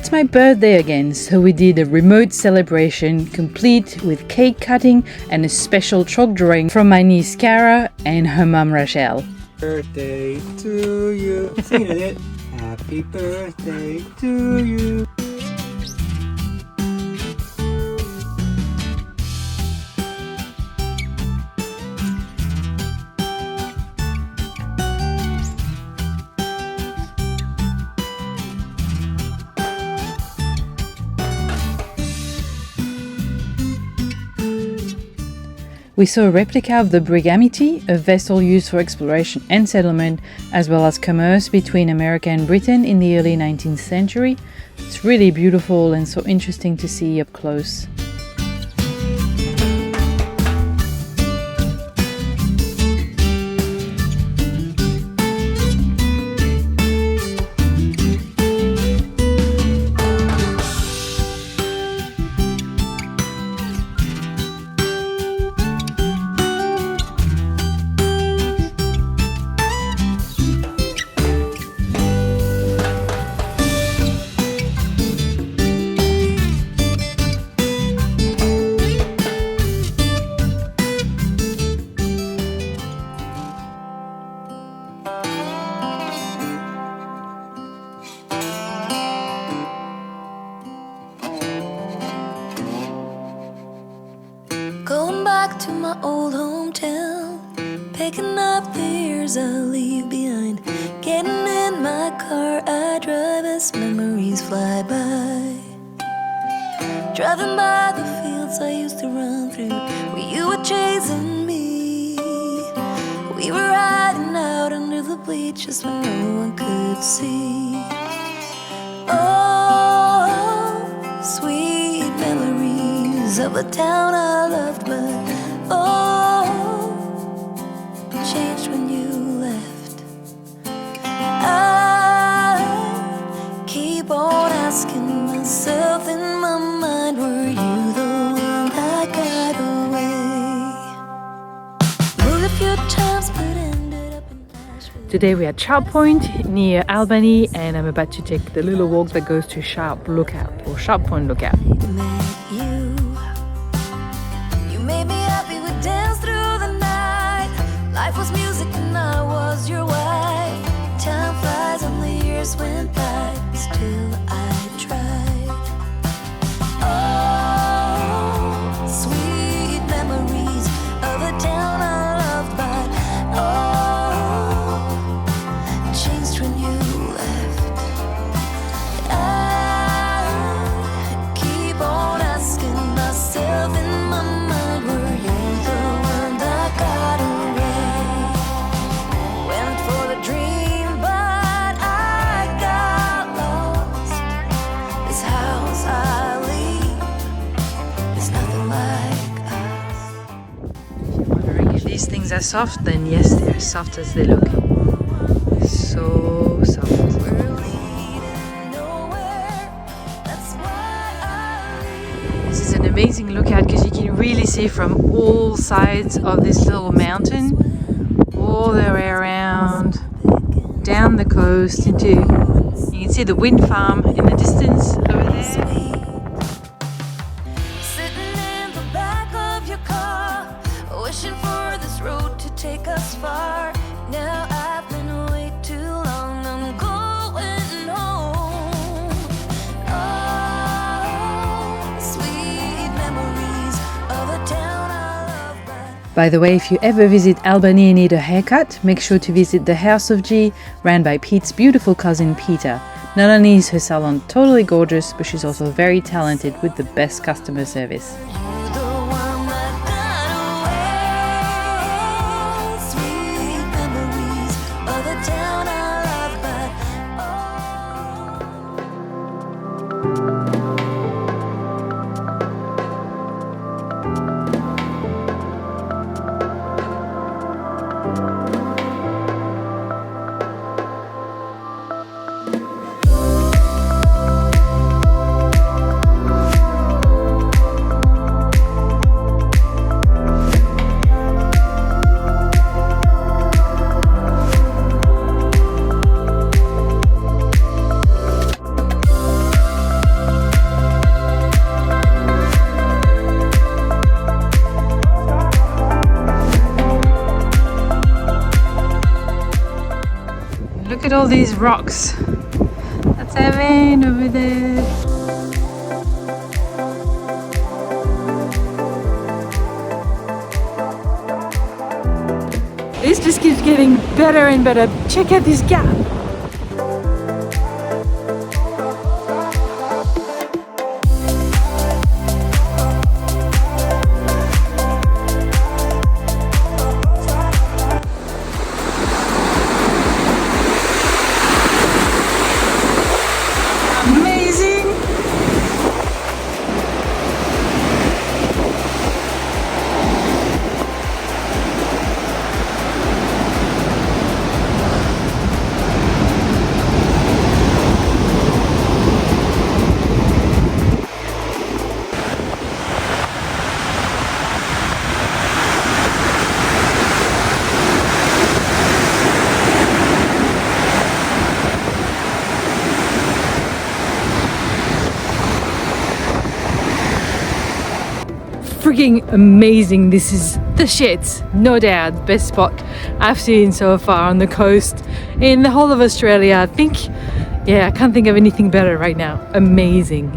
It's my birthday again, so we did a remote celebration complete with cake cutting and a special chalk drawing from my niece Cara and her mom Rachel. Birthday to you. Sing it. Happy birthday to you. We saw a replica of the Brigamity, a vessel used for exploration and settlement, as well as commerce between America and Britain in the early 19th century. It's really beautiful and so interesting to see up close. Going back to my old hometown, picking up the years I leave behind. Getting in my car, I drive as memories fly by. Driving by the fields I used to run through, where you were chasing me. We were riding out under the bleachers when no one could see. Oh, sweet memories of a town I loved, but oh, changed when you left. I keep on asking myself in my mind, were you the one that got away? Moved a few times but ended up in Nashville. Today we are at Sharp Point near Albany, and I'm about to take the little walk that goes to Sharp Lookout or Sharp Point Lookout. Met you. You made me happy, we danced through the night. Life was music and I was your wife. Time flies and the years went by, still I tried. Oh, sweet memories of a town I loved, but oh, changed when you left. I keep on asking myself in my mind, were you the one that got away? Went for the dream, but I got lost. This house I leave is nothing like us. Wondering if these things are soft, then yes, they're as soft as they look. So soft. We're leading nowhere, that's why I leave. This is an amazing lookout because you can really see from all sides of this little mountain, all the way around, down the coast into, you can see the wind farm in the distance over there. Sitting in the back of your car, wishing for this road to take us far. Now I've been away too long, I'm going home. Oh, sweet memories of a town I love, but By the way, if you ever visit Albany and need a haircut, make sure to visit the House of G, ran by Pete's beautiful cousin Peter. Not only is her salon totally gorgeous, but she's also very talented with the best customer service. you're the one that got away. Sweet memories of a town I love, but at all these rocks. That's our van over there. This just keeps getting better and better. Check out this gap. Amazing. Freaking amazing. This is the shit, no doubt. Best spot I've seen so far on the coast in the whole of Australia. I think, yeah, I can't think of anything better right now. Amazing.